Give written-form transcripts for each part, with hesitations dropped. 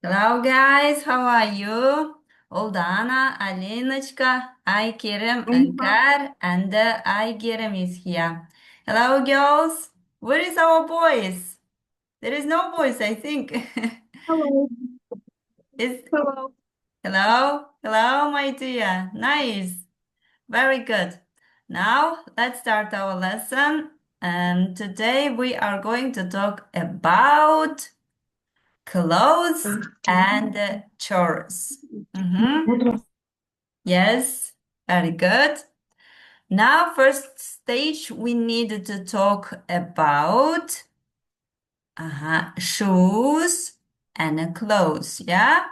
Hello guys, how are you? Oldana, Alenочка, I Kerem, I'm fine. Ankar, and I Kerem is here. Hello girls, where is our boys? There is no boys, I think. Hello. Is Hello. hello, my dear. Nice, very good. Now let's start our lesson. And today we are going to talk about clothes and chores. Mhm. Yes, very good. Now, first stage, we need to talk about shoes and clothes. Yeah.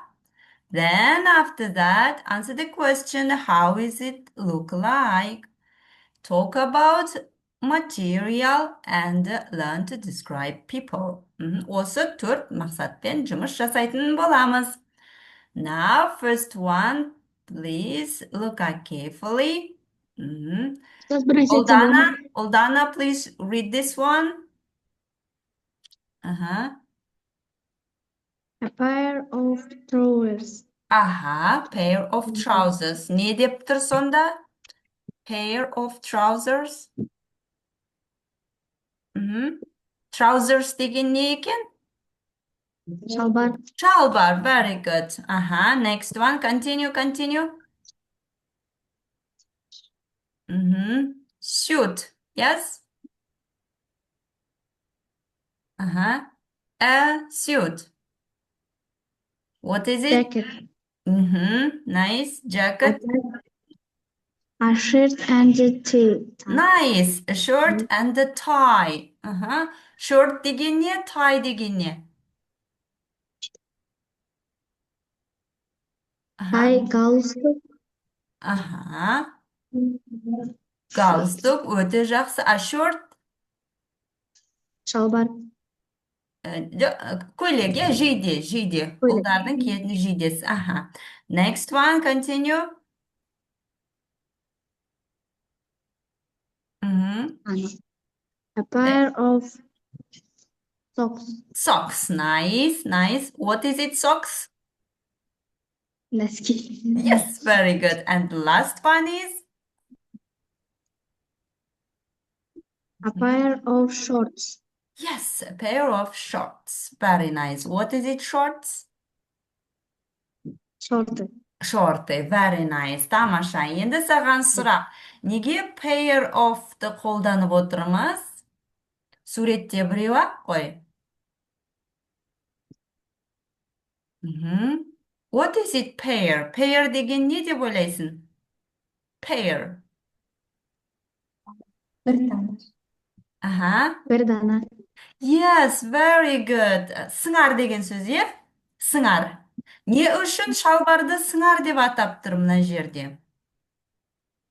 Then after that, answer the question, how is it look like? Talk about material and learn to describe people. Осы төрт мақсатпен жұмыс жасайтын боламыз. Now, first one, please look at carefully. Mhm. Сейчас бросайте Oldana, дома. Oldana, please read this one. Uh-huh. A pair of drawers. Pair of trousers. Ne деп тұр сонда? Pair of trousers. Mhm. Trousers деген не екен? Шалбар. Шалбар. Very good. Next one. Continue. Suit. Yes? A suit. What is it? Jacket. Nice. A, Jacket. a shirt and a tie. Nice. A shirt and a tie. Shirt деген не? Tie деген не? Tie, Аха. галстук. Аха. Галстук өте жақсы. А shirt? Шалбар. Көйлек, иә, жейде. Көйлек. Ұлдардың киетін жейдесі. Next one, continue. Мгм. A pair of socks. Socks. Nice. What is it, socks? Носки. Yes, very good. And the last one is? A pair of shorts. Yes, a pair of shorts. Very nice. What is it, shorts? Шорты. Шорты. Very nice. Тамаша. Енді саған сұрақ. Неге pair of-ты қолданып отырмыз? Суретте біреу-ақ қой. What is it, pair? Pair деген не деп ойлайсың? Pair. Бір дана. Аха. Бір дана. Yes, very good. Сыңар деген сөз, е? Сыңар. Не үшін шалбарды сыңар деп атап тұр мына жерде?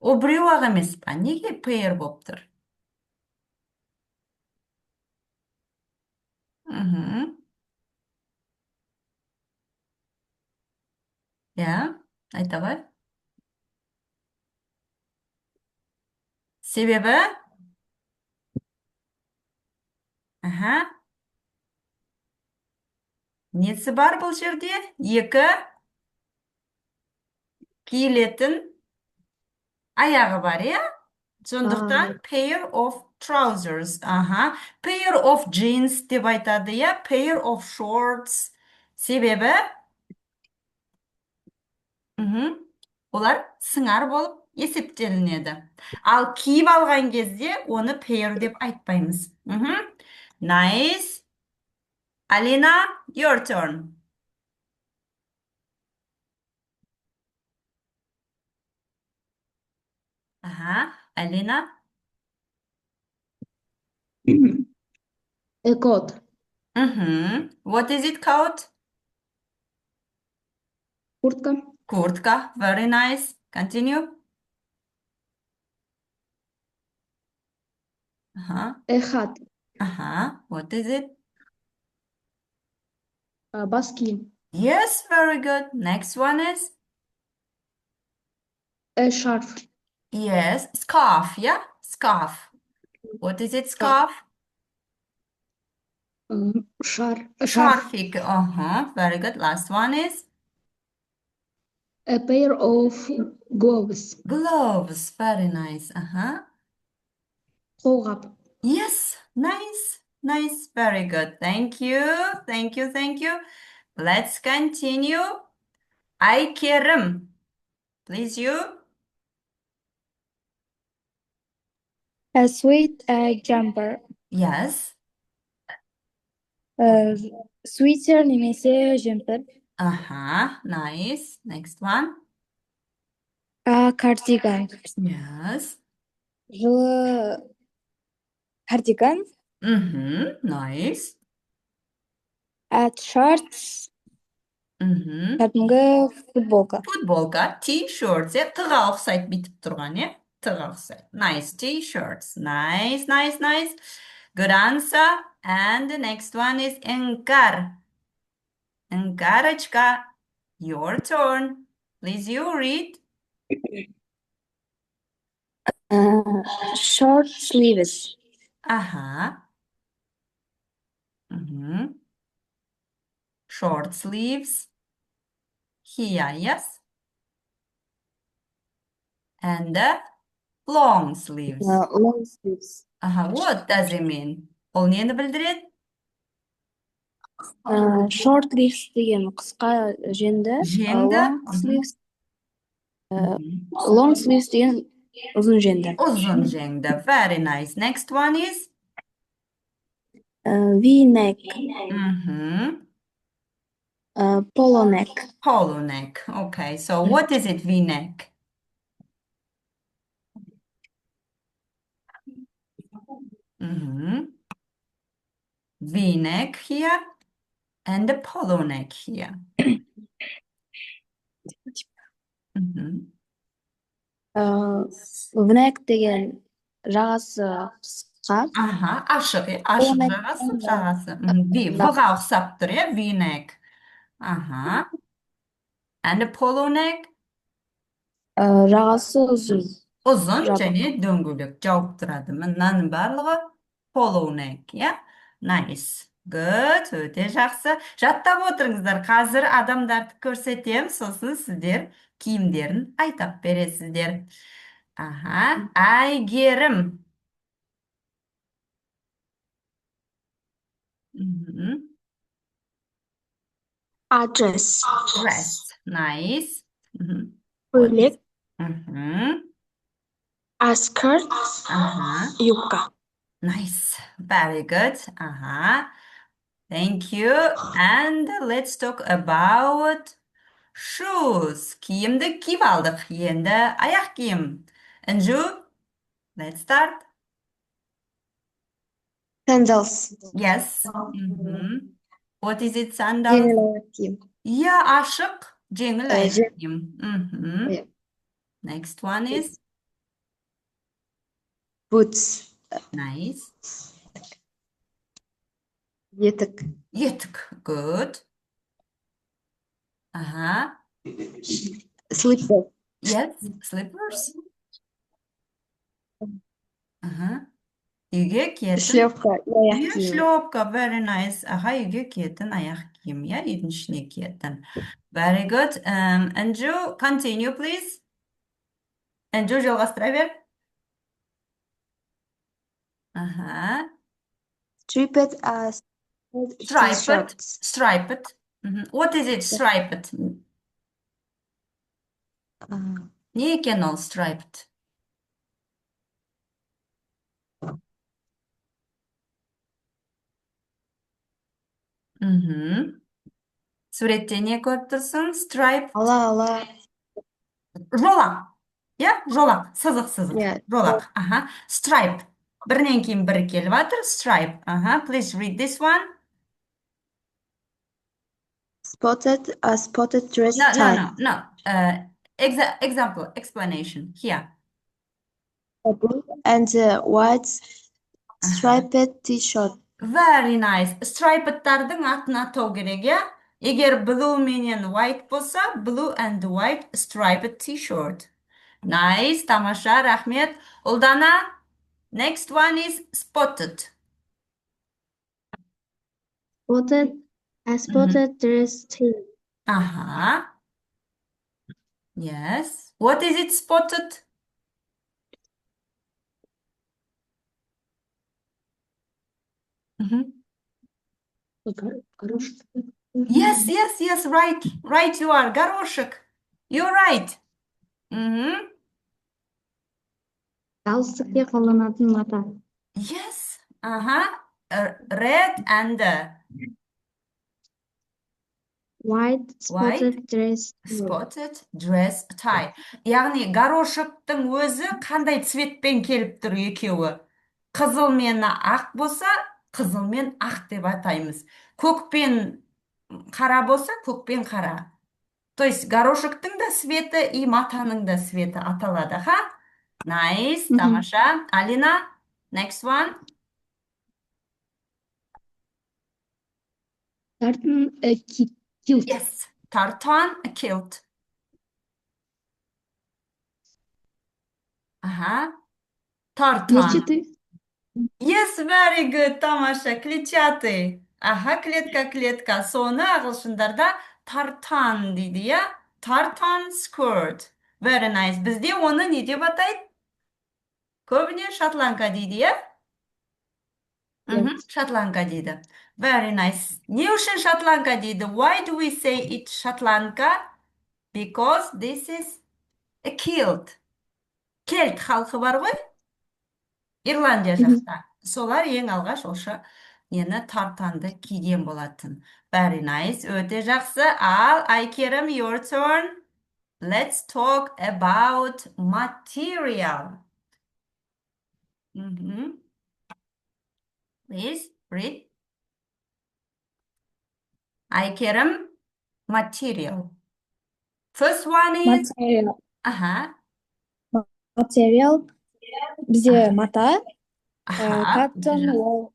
О біреу-ақ емес па? Неге pair болып тұр? Мгм. Иә, айта ғой. Себебі? Несі бар бұл жерде? Екі киілетін аяғы бар, иә? Сондықтан pair of trousers. Pair of jeans деп айтады, иә? Pair of shorts. Себебі? Олар сыңар болып есептелінеді. Ал киіп алған кезде оны pair деп айтпаймыз. Nice. Alina, your turn. Alina. A coat. What is it called? Куртка. Kurtka. Very nice. Continue. A hat. What is it? Баски. Yes, very good. Next one is? A scarf. Yes, scarf. Yeah, scarf. What is it, scarf? Scarf. Sharfik. Uh-huh. Very good. Last one is A pair of gloves. gloves. Very nice. Uh-huh. Қолғап. Yes. Nice. Nice. Very good. Thank you. Thank you. Thank you. Let's continue. Aykerim. Please you. A sweet jumper. Yes. Sweater немесе jumper. Uh-huh. Nice. Next one. Кардиган. Yes. Жылы кардиган. Mm-hmm. Nice. Shorts. Mm-hmm. Кәдімгі футболка. Футболка, t-shirts, тыға ұқсайды бүйтіп тұрған, тыға ұқсайды. Nice t-shirts. Nice, nice, nice. Good answer. And the next one is encar. Encarочка. Your turn. Please you read. Short sleeves. Aha. Mhm. Short sleeves. Here, yes. And the long sleeves. Long sleeves. Aha, what does it mean? Ол нені білдіреді? Short sleeves деген қысқа женді. Жеңді. Long sleeves. Mhm. Long sleeves деген ұзын женді. Uzun жеңді. Very nice. Next one is V-neck. mhm, Polo neck. polo neck. Okay, so what is it, V-neck? Mhm. V-neck here and the polo neck here. Mhm. V-neck деген жағасы қысқа. Aha, ашық, Polo ашық neck жағасы, деген жағасы. V-ға ұқсап тұр, V-neck. Aha. And the polo neck? жағасы ұзын. Uzun Жабық. және дөңгелек жауып тұрады. Мынаның барлығы polo neck, Nice. Good, өте жақсы. Жаттап отырыңыздар. Қазір адамдарды көрсетем, сосын сіздер киімдерін айтап бересіздер. Аха, Әйгерім. Мгм. Dress. Dress. Nice. Мгм. Көйлек. Мгм. Skirt. Аха. Юбка. Nice. Very good. Aha. Thank you. And let's talk about shoes. Киімді киіп алдық. Енді аяқ киім. Анжу, let's start. Sandals. Yes. Mhm. What is it, sandals? Жеңіл аяқ киім. Yeah, ашық, жеңіл аяқ Жеңіл. киім. Mhm. Next one is Boots. nice. Етік. Етік. Good. Aha. Slipper. Yes. Slippers. Aha. Үйге киетін. Шлепка. Аяқ Иә, киім. шлепка, very nice. Аха, үйге киетін аяқ киім, үйдің ішіне киетін. Very good. Анжу, continue, please. Анжу, жалғастыра бер. Аха. Striped Striped. t-shirts. Striped. What is it, striped? Не екен ол striped? Суретте не көріп тұрсың? Striped. Ала. Жолақ. Жолақ. Сызық. Иә. Жолақ. Аха. Stripe. Бірінен кейін бірі келіп жатыр. Stripe. Аха. Please read this one. Spotted dress No. type. Explanation. Here. A blue and white striped t-shirt. Very nice. Striped'тардың атын атау керек, Егер blue менен white болса, blue and white striped t-shirt. Nice, тамаша, рахмет. Ұлдана, next one is spotted. A spotted dress tee. Uh-huh. Yes. What is it spotted? Mhm. Yes, yes, yes, right. Right, you are. Горошек. You're right. Mhm. Галстукке қолданатын мата. Yes. Uh-huh. Red and White white spotted dress tee. spotted dress tie. Яғни горошектің өзі қандай цветпен келіп тұр екеуі. Қызыл мен ақ болса, қызыл мен ақ деп атаймыз. Көк пен қара болса, көк пен қара. То есть горошектің да светі и матаның да светі аталады, ха? Nice, тамаша. Алина, next one. Tartan kilt. Yes, tartan kilt. Ага, tartan. Клетчатый. Yes, very good, тамаша. Клетчатый. Ага, клетка, клетка. Соны ағылшындарда тартан дейді, я? Tartan skirt. Very nice. Бізде оны не деп атайды? Көбіне шотландка дейді, я? Шотландка дейді. Very nice. Не үшін шотландка дейді? Why do we say it шотландка? Because this is a kilt. Кельт халқы бар ғой? Ирландия жақта. Солар ең алғаш осы нені тартанды киген болатын. Very nice. Өте жақсы. Ал, Айкерім, your turn. Let's talk about material. Please, read. Айкерім, material. First one is... Material. Ага, Material. Бізде мата. ага. Cotton, wool,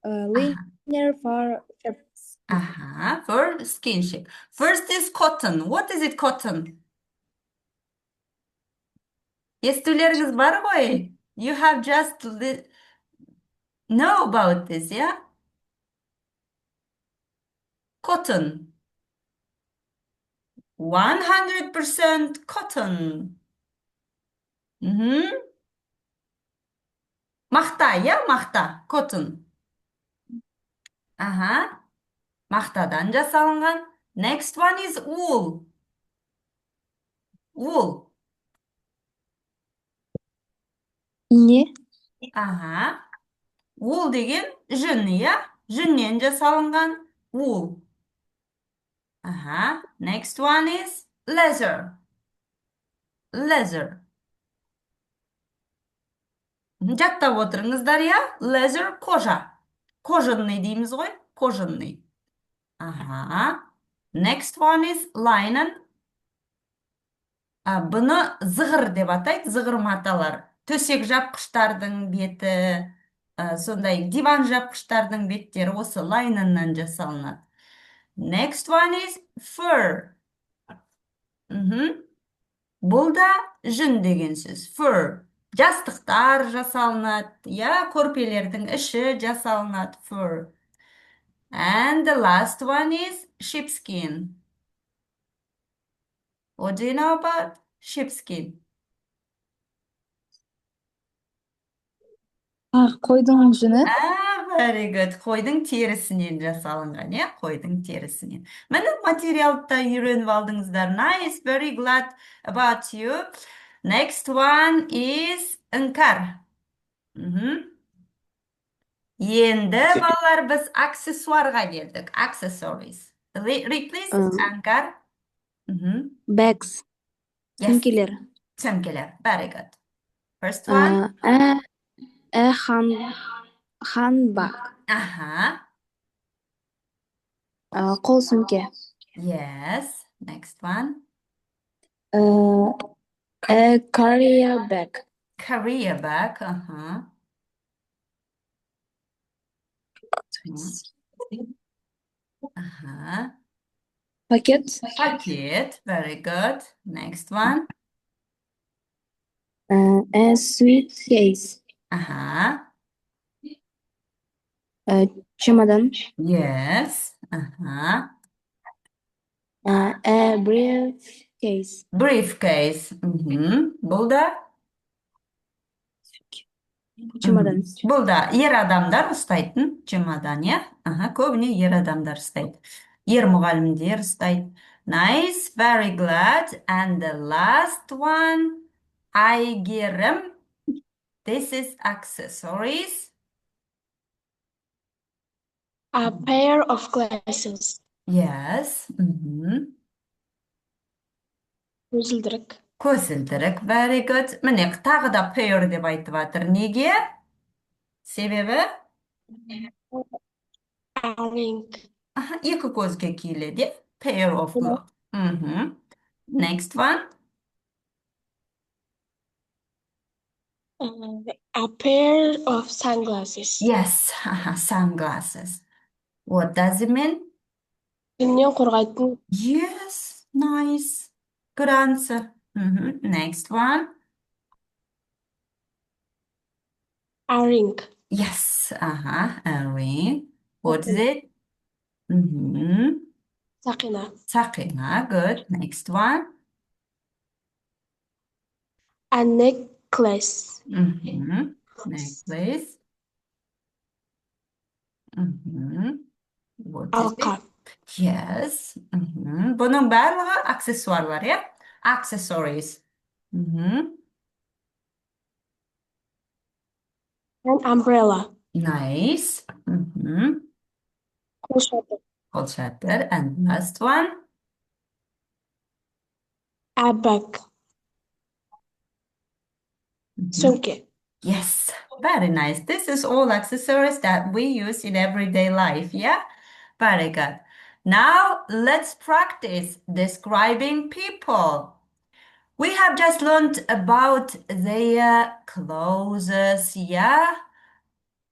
linear for shapes. Ага, for skinship. First is cotton. What is it, cotton? Естулеріңіз бар ғой? You have just know about this, yeah? Cotton. 100% cotton. Мақта, я? Мақта. Cotton. Ага. Мақтадан жасалынған. Next one is wool. Wool. Ине. Ага. Wool деген жүн, я? Жүннен жасалынған wool. Ага. Next one is leather. Leather. Жаттап отырыңыздар, я? Leather кожа. Кожаный дейміз ғой? Кожаный. Ага. Next one is linen. Бұны зығыр деп атайды, зығыр маталар. Төсек жапқыштардың беті, сондай диван жапқыштардың беттері осы лайненнан жасалынады. Next one is fur. Бұл да жүн деген сөз. Fur. Жастықтар жасалынады, я, көрпелердің іші жасалынады. Fur. And the last one is sheepskin. What do you know about sheepskin? Қойдың жүні. Very good. Қойдың терісінен жасалынған, я? Қойдың терісінен. Міне материалды үйреніп алдыңыздар. Nice, very glad about you. Next one is іңкәр. Енді балалар біз аксессуарға келдік. Accessories. Read please, іңкәр. Bags. Yes. Сөмкелер. Сөмкелер. Very good. First one. Handbag. Ага. Қол сөмке. Yes. Next one. Carrier bag. Career bag. Пакет. Paket. Very good. Next one. A suitcase. Чемодан. Yes. Uh-huh. A briefcase. Briefcase. Бұл да? Чемодан. Бұл да ер адамдар ұстайтын чемодан, иә? Көбіне ер адамдар ұстайды. Ер мұғалімдер ұстайды. Nice, very glad. And the last one, Айгерім. This is accessories. A pair of glasses. Yes. Көзілдірік. Көзілдірік. Very good. Міне, тағы да pair деп айтып жатыр. Неге? Себебі? A ring. Екі көзге киіледі. Pair of glasses. Next one. A pair of sunglasses. Yes, sunglasses. What does it mean? Күннен қорғайтын Yes, nice. Good answer. Next one. a ring. Yes, a ring. What is it? Сақина. Сақина, good. Next one. A necklace. Necklace. What is it? Алқа. Yes. Бұның барлығы аксессуарлар, иә? Accessories. An umbrella. Nice. Қолшатыр. Қолшатыр. And last one. A bag. Сөмке. Yes, very nice. This is all accessories that we use in everyday life, yeah? Very good. Now let's practice describing people. We have just learned about their clothes, yeah?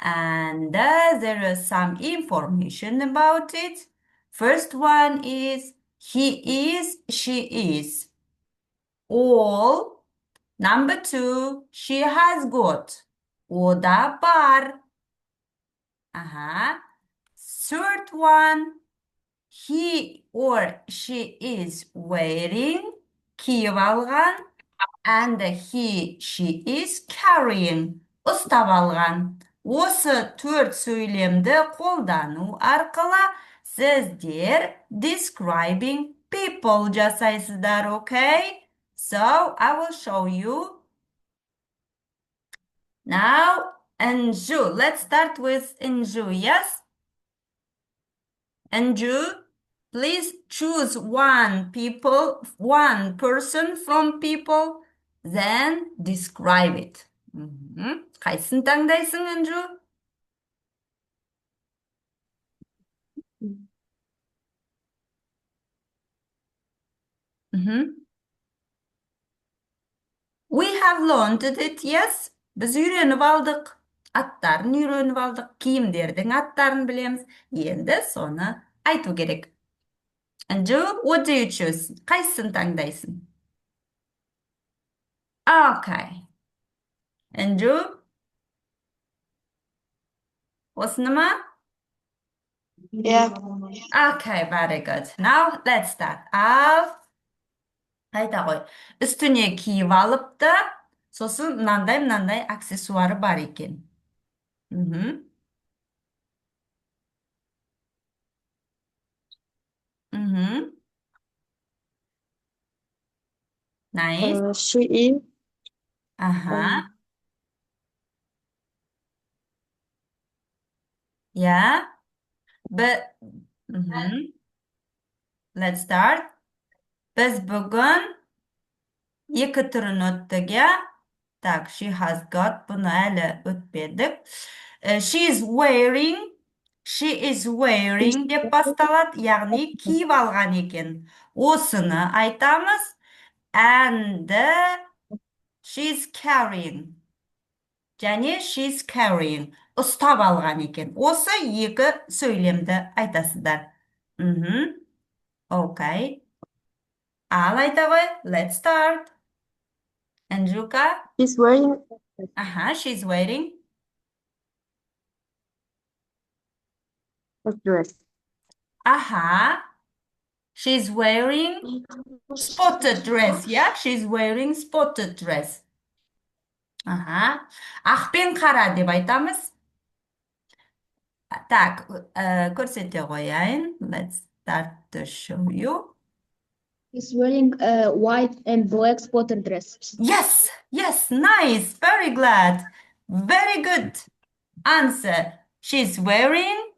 And there is some information about it. First one is he is, she is. All. Number 2, she has got. O da var. Third one, he or she is wearing. Kiyip alған. And he, she is carrying. Ұстап алған. Осы 4 сөйлемді қолдану арқылы сіздер describing people жасайсыздар, okay? So, I will show you. Now, Anju. Let's start with Anju, yes? Anju, please choose one person from people, then describe it. Қайсысын таңдайсың, Anju? We have learned it, yes? Біз үйреніп алдық. Аттарын үйреніп алдық. Киімдердің аттарын білеміз. Енді соны айту керек. Anju, what do you choose? Қайсысын таңдайсың? Okay. Anju? Осыны ма? Yeah. Okay, very good. Now, let's start. Ал, қайта қой. Үстіне киіп алыпты, сосын мынандай аксессуары бар екен. Nice. She is. Yeah. But, let's start. Біз бүгін екі түрін өттік, иә? Так, she has got, бұны әлі өтпедік. She is wearing деп басталады, яғни киіп алған екен. Осыны айтамыз. And she's carrying. Және she's carrying. Ұстап алған екен. Осы екі сөйлемді айтасыздар. Okay. Ал айта ғой. Let's start. Anjuka? She's wearing. She's wearing. dress. Aha. She's wearing spotted dress. Yeah, she's wearing spotted dress. Aha. Ақ пен қара деп айтамыз. Так, көрсете қояйын. Let's start to show you. He's wearing a white and black spotted dress. Yes, yes, nice. Very glad. Very good answer. She's wearing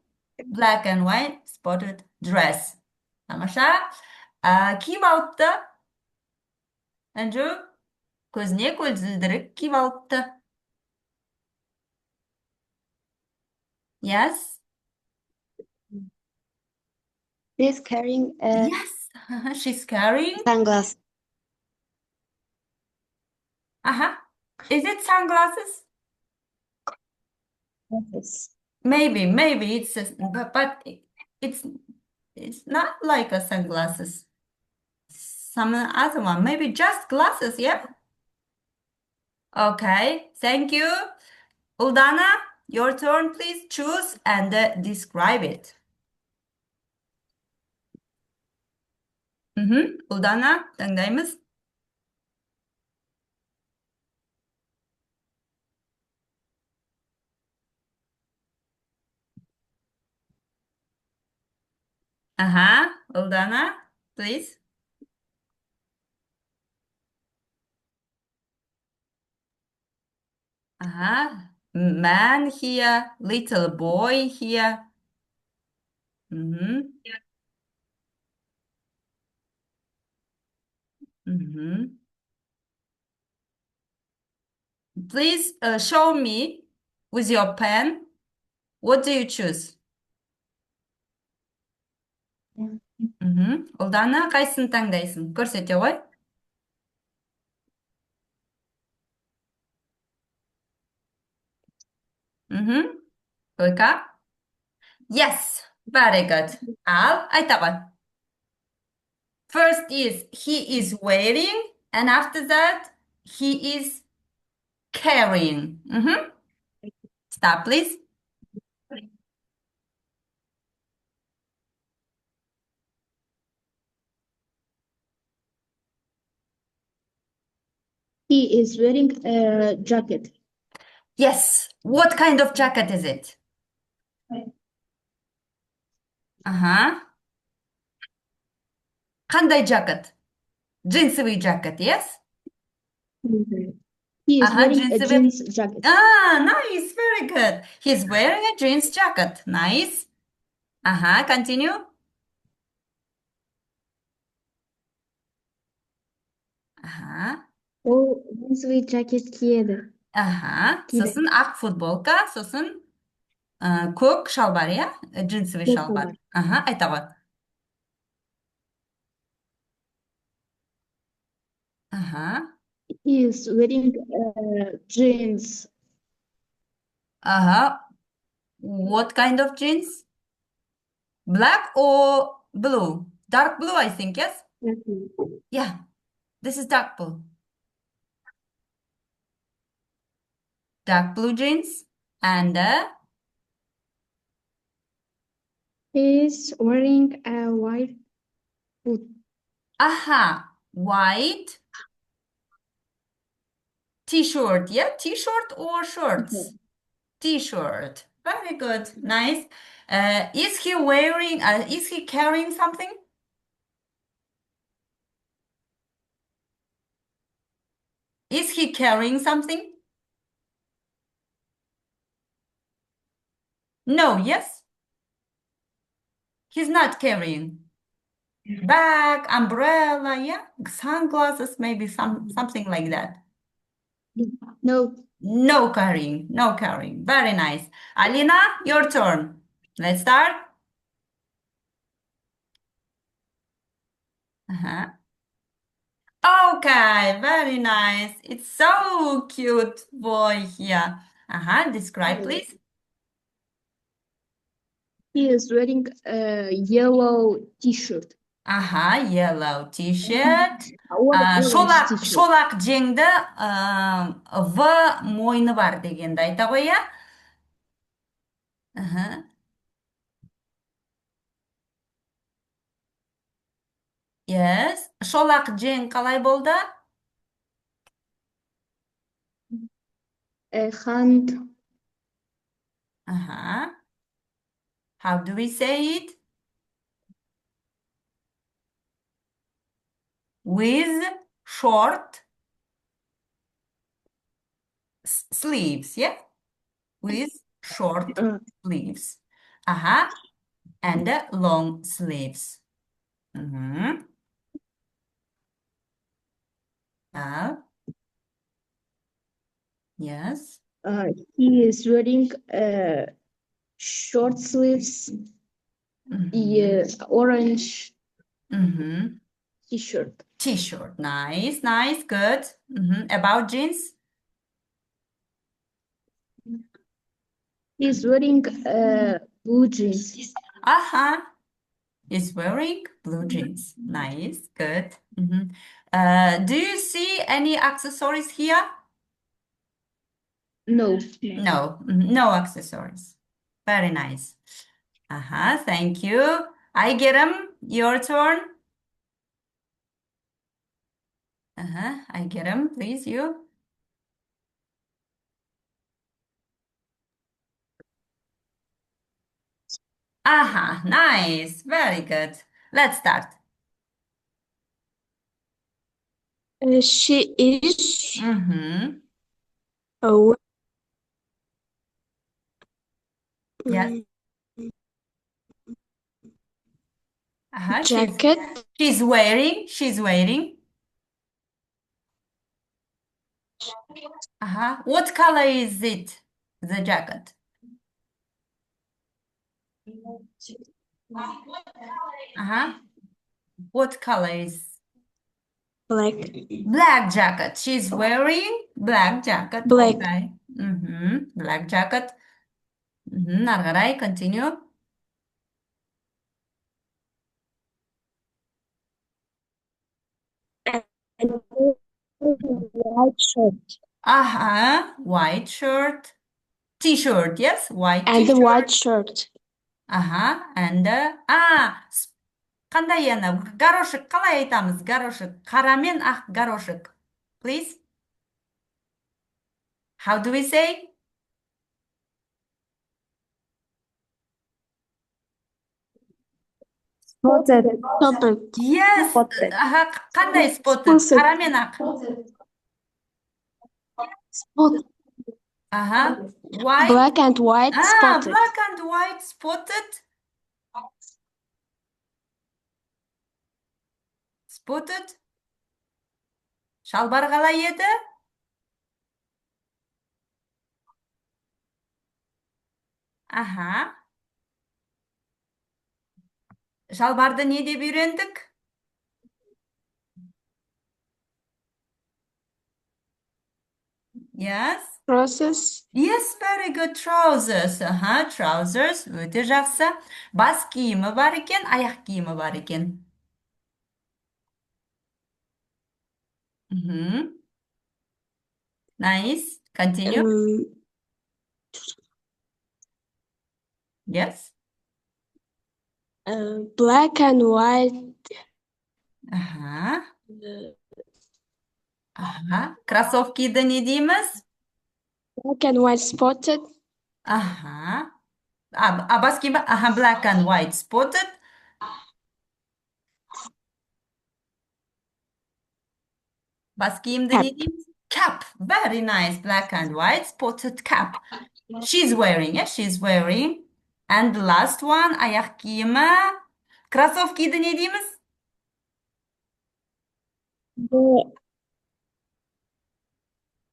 black and white spotted dress. Тамаша. Киіп алыпты. Andrew, көзіне көзілдірік киіп алыпты. Yes, She's carrying yes. She's carrying. sunglasses. Is it sunglasses? Maybe it's but it's not like a sunglasses. Some other one, maybe just glasses, yeah? Okay, thank you. Uldana, your turn, please choose and describe it. Uldana, тыңдаймыз. Uldana, please. Man here, little boy here. Please show me with your pen. What do you choose? Ұлдана, қайсысын таңдайсың? Көрсете ғой. Койка? Yes, very good. Ал, айта ғой. First is he is wearing, and after that he is carrying. Stop, please. He is wearing a jacket. Yes. What kind of jacket is it? Қандай jacket? Джинсовый jacket, yes? He is wearing a джинсовый. jeans jacket. Nice, very good. He's wearing a jeans jacket. Nice. Continue. Ол jeansовый jacket киеді. Сосын ақ футболка, сосын көк шалбар, иә? Джинсовый Көк шалбар. Айта ғой. He is wearing jeans. What kind of jeans? Black or blue? Dark blue, I think, yes? Yeah, this is dark blue. Dark blue jeans and He is wearing a white boot. white t-shirt, yeah? T-shirt or shorts? T-shirt. Very good. Nice. Is he carrying something? Is he carrying something? No, yes? He's not carrying. Bag, umbrella, yeah? Sunglasses, maybe something like that. No. No carrying, no carrying. Very nice. Alina, your turn. Let's start. Okay, very nice. It's so cute boy here. Describe, please. He is wearing a yellow t-shirt. Yellow t-shirt. Orange Шолақ t-shirt. шолақ жеңді В мойны бар дегенді айта ғой, иә? Yes. Шолақ жең қалай болды? Hand. How do we say it? With short sleeves, yeah? With short sleeves. And long sleeves. Now, yes. He is wearing short sleeves, orange t-shirt. T-shirt. Nice, nice, good. About jeans? He's wearing blue jeans. Is wearing blue jeans. Nice, good. Do you see any accessories here? No. No, no accessories. Very nice. Thank you. I get them. Your turn. I get them. Please, you. Nice. Very good. Let's start. She is Mm-hmm. a Yes. jacket. She's wearing. She's wearing. What color is it? The jacket. What color is? Black. Black jacket. She's wearing black jacket. Black. Okay. Black jacket. Ары қарай, continue. And white shirt. White shirt. T-shirt, yes, white And t-shirt. white shirt. And қандай ана горошек қалай айтамыз? Горошек. Қара мен ақ горошек. Please. How do we say? Spotted. Spotted. Yes. Spotted. Қандай spotted? Spotted. Қара мен ақ. Spotted. White. Black and white spotted. Black and white spotted. Spotted. Шалбар қалай еді? Шалбарды не деп үйрендік? Yes. Trousers. Yes, very good. Trousers. Trousers. Өте жақсы. Бас киімі бар екен, аяқ киімі бар екен. Nice. Continue. Yes. Black and white. Кроссовкиді не дейміз? Black and white spotted. Бас киімі? Black and white spotted. Бас киімді не дейміз? Cap. Very nice. Black and white spotted cap. She's wearing, yeah, she's wearing. And the last one, аяқ киімі. Кроссовкиді не дейміз? The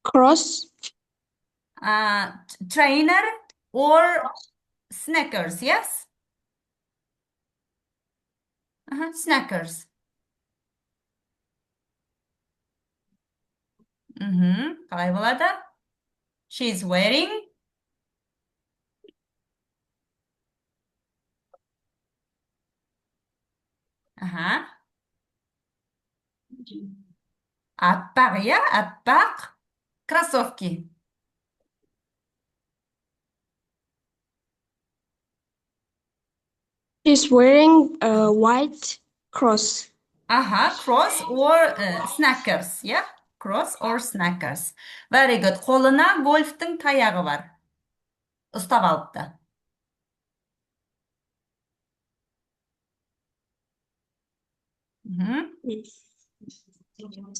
cross. Trainer or sneakers, yes? Sneakers. Қалай болады? She's wearing. Аппақ, иә? Аппақ. Кроссовки. She's wearing a white cross. Cross or snackers, yeah? Cross or snackers. Very good. Қолына гольфтың таяғы бар. Ұстап алыпты.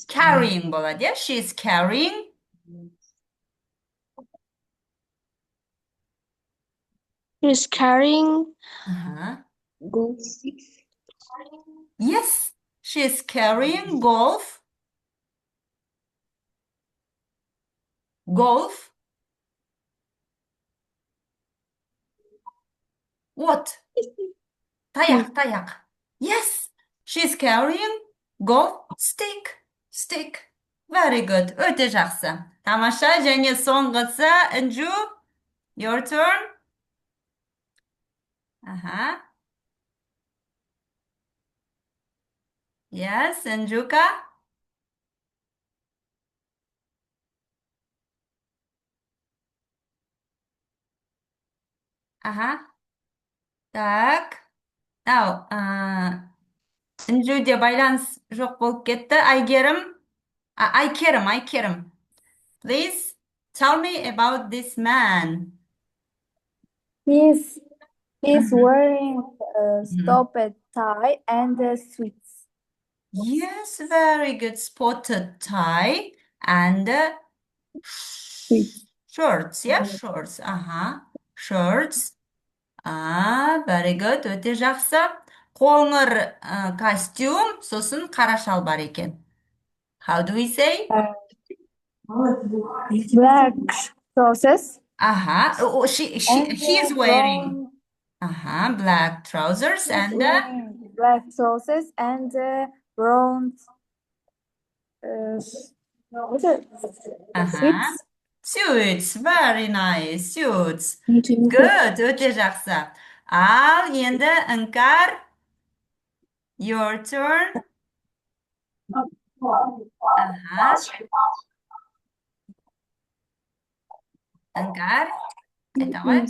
Carrying болады, yeah? She is carrying. She's carrying Golf sticks. Yes, she is carrying golf. Golf. What? Таяқ. Yes, she's carrying golf stick. Stick. Very good. Өте жақсы. Тамаша. Және соңғысы, Інжу, your turn. Yes, Інжука. Так. Now, Інжуде байланыс жоқ болып кетті. Айкерім. Please tell me about this man. He's Mhm. wearing a spotted tie and sweats. Yes, very good. Spotted tie and shorts. Yeah, shorts. Shorts. Very good. Өте жақсы. Қоңыр костюм, сосын қара шалбар екен. How do we say? Black trousers He is wearing black trousers and black trousers and brown sweats. suits. Very nice. Suits. Good. Өте жақсы. Ал енді Іңкәр, your turn. Іңкәр, айта ғой.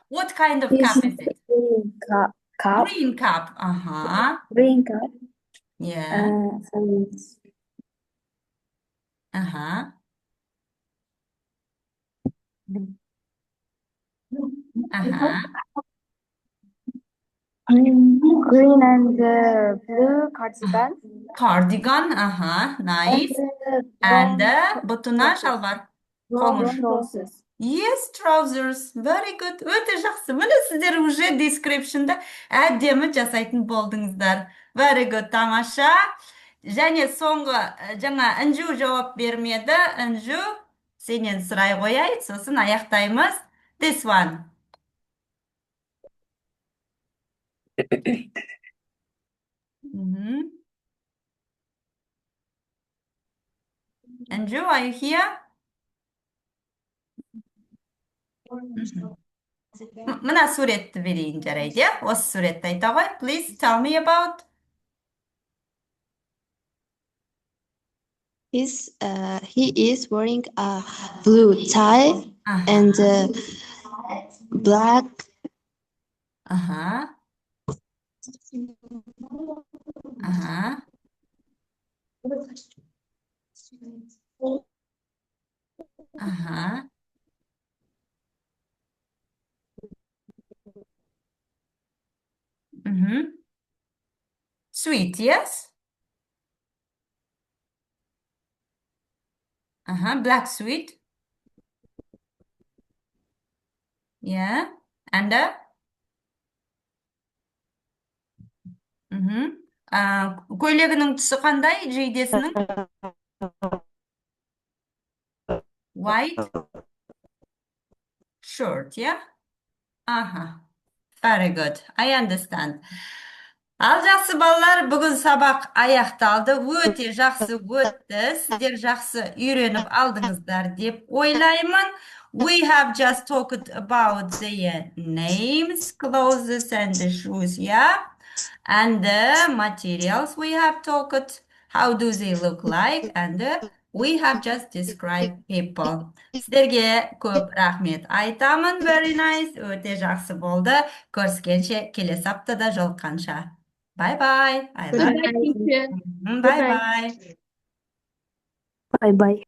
What kind of cap is it? Green cap. Green cap. Yeah. Green and blue cardigan. Cardigan. Nice. And бұтына шалбар. Brown trousers. Yes, trousers. Very good. Өте жақсы. Міне сіздер уже description'ды әдемі жасайтын болдыңыздар. Very good. Тамаша. Және соңғы жаңа Інжу жауап бермеді. Інжу, сенен сұрай қояйық, сосын аяқтаймыз. This one. Інжу, are you here? Мына суретті берейін жарайды, осы суретті айта ғой. Please tell me about. he is wearing a blue tie and black Sweet, yes? Black sweet. Yeah. And көйлегінің түсі қандай, жейдесінің? White shirt, yeah? Very good. I understand. Ал жақсы балалар, бүгін сабақ аяқталды. Өте жақсы өтті. Сіздер жақсы үйреніп алдыңыздар деп ойлаймын. We have just talked about the names, clothes and the shoes, yeah? And the materials we have talked. How do they look like? And We have just described people. Sizlarga ko'p rahmat aytaman. Very nice. O'ta yaxshi bo'ldi. Ko'rishguncha kelasi haftada jolqancha. Bye bye. I love Goodbye, teacher. you. Bye bye. Bye bye.